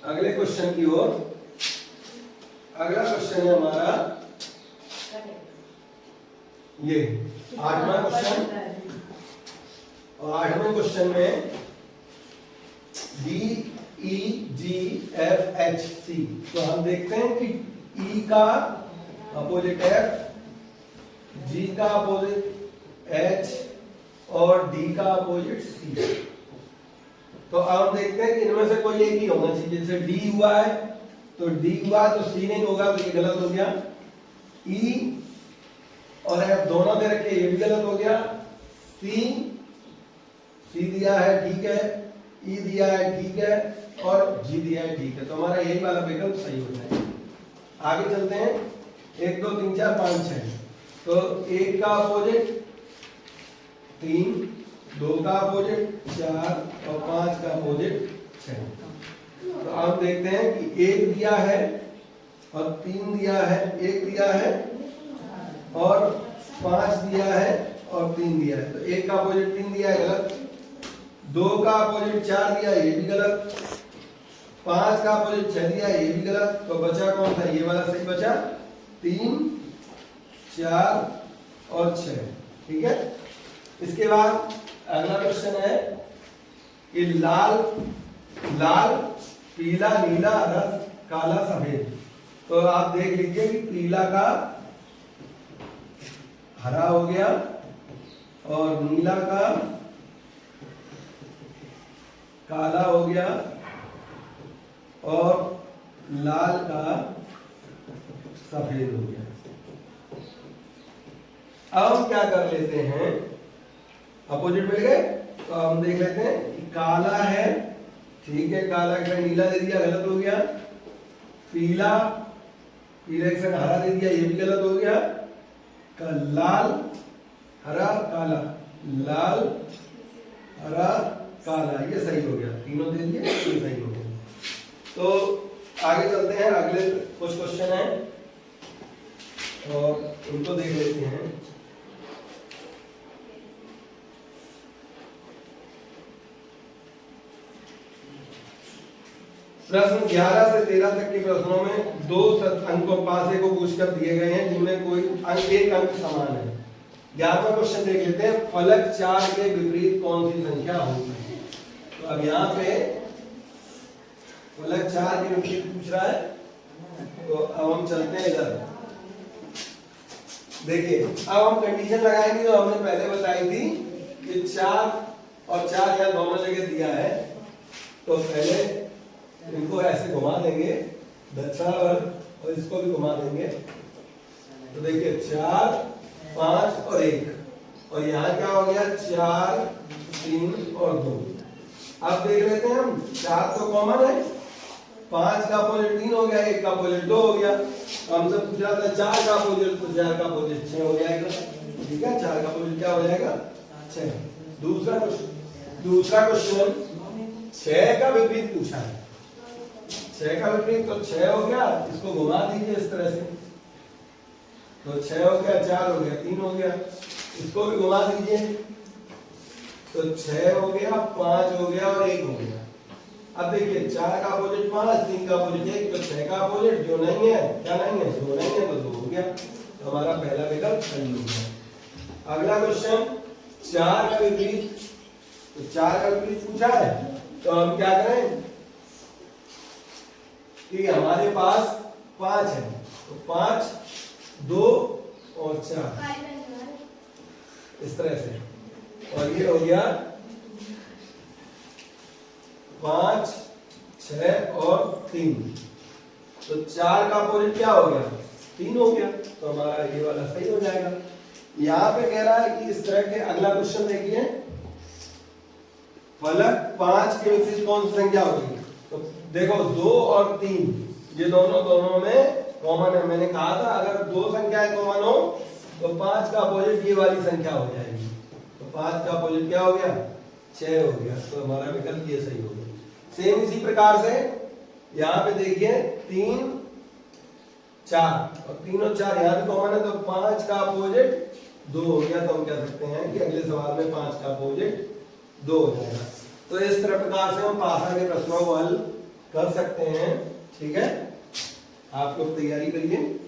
अगले क्वेश्चन की ओर। अगला क्वेश्चन है हमारा ये 8वां क्वेश्चन। और 8वें क्वेश्चन में डी ई जी एफ एच सी। तो हम देखते हैं कि ई का अपोजिट एफ, जी का अपोजिट एच और डी का अपोजिट सी। तो अब हम देखते हैं कि इनमें से कोई एक ही होना चाहिए। जैसे डी हुआ है तो डी हुआ तो सी नहीं होगा, तो ये गलत हो गया। ई और एफ दोनों दे रखे, ये भी गलत हो गया। सी दिया है, ठीक है। ई दिया है, ठीक है। और जी दिया है, ठीक है। तो हमारा यही वाला विकल्प सही हो जाएगा। आगे चलते हैं। 1 2 3 4 5 6। तो 1 का अपोजिट 3, 2 का अपोजिट 4 और 5 का अपोजिट 6। तो आप देखते हैं कि 1 दिया है और 3 दिया है, 1 दिया है और 5 दिया है और 3 दिया है। तो 1 का अपोजिट 3 दिया है, गलत। 2 का अपोजिट 4 दिया है, ये भी गलत। 5 का अपोजिट 6 दिया है, ये भी गलत। तो बचा कौन सा? ये वाला सही बचा। 3 4 और 6, ठीक है। इसके बाद अगला क्वेश्चन है कि लाल पीला नीला हरा काला सफेद। तो आप देख लीजिए कि पीला का हरा हो गया और नीला का काला हो गया और लाल का सफेद हो गया। अब हम क्या कर लेते हैं, अपोजिट मिल गए। तो हम देख लेते हैं कि काला है, ठीक है, काला के नीला दे दिया, गलत हो गया। पीले के हरा दे दिया, ये भी गलत हो गया। लाल हरा काला, लाल हरा काला, ये सही हो गया। तीनों दे दिए, ये सही हो गया। तो आगे चलते हैं, अगले कुछ क्वेश्चन है और उनको देख लेते हैं। प्रश्न 11 से 13 तक के प्रश्नों में 2 अंकों पासे को पूछकर दिए गए हैं जिनमें कोई एक अंक समान है। 11वां क्वेश्चन देख लेते हैं। फलक 4 के विपरीत कौन सी संख्या होगी? तो अब यहाँ पे फलक 4 के विपरीत पूछ रहा है। तो अब हम चलते हैं इधर। देखिए, अब हम कंडीशन लगाएंगे जो हमने पहले बताई थी कि 4 और 4 यहाँ दोनों जगह दिया है। तो पहले इनको ऐसे घुमा देंगे दक्षिणावर्त और इसको भी घुमा देंगे। तो देखिए 4 5 और 1 और यहाँ क्या हो गया 4 3 और 2। अब देख लेते हैं हम, 4 तो कॉमन है, 5 का अपोजिट 3 हो गया, 1 का अपोजिट 2 हो गया। तो हमसे पूछ रहा था 4 का अपोजिट, तो 4 का अपोजिट 6 हो जाएगा, ठीक है। 4 का अपोजिट क्या हो जाएगा 6। दूसरा क्वेश्चन 6 का विपरीत पूछा है। 6 का विपरीत तो 6 हो गया, इसको घुमा दीजिए इस तरह से। तो 6 हो गया, 4 हो गया, 3 हो गया, इसको भी घुमा दीजिए। तो 6 हो गया, 5 हो गया और 1 हो गया। अब देखिए 4 का अपोजिट 5, 3 का अपोजिट 1, तो 6 का अपोजिट जो नहीं है, क्या नहीं है, 2 नहीं है, तो 2 हो गया। तो हमारा पहला विकल्प सही हो गया। अगला क्वेश्चन 4 का विपरीत। तो 4 का विपरीत पूछा है, तो हम क्या करें कि हमारे पास 5 है, तो 5 2 और 4 इस तरह से। और ये हो गया 5 6 और 3। तो 4 का अपोजिट क्या हो गया 3 हो गया। तो हमारा ये वाला सही हो जाएगा। यहाँ पे कह रहा है कि इस तरह के, अगला क्वेश्चन देखिए, फलक 5 के विपरीत कौन सी संख्या होगी? तो देखो 2 और 3 ये दोनों में कॉमन है। मैंने कहा था अगर 2 संख्याएं कॉमन हो तो 5 का अपोजिट ये वाली संख्या हो जाएगी। तो 5 का अपोजिट क्या हो गया 6 हो गया। तो हमारा विकल्प ये सही हो गया। सेम इसी प्रकार से यहाँ पे देखिए 3 4 और 3 और 4 यहाँ भी कॉमन है, तो 5 का अपोजिट 2 हो गया। तो हम कह सकते हैं कि अगले सवाल में 5 का अपोजिट 2 हो जाएगा। तो इस तरह प्रकार से हम पासा के प्रश्नों को हल कर सकते हैं। ठीक है, आप लोग तैयारी करिए।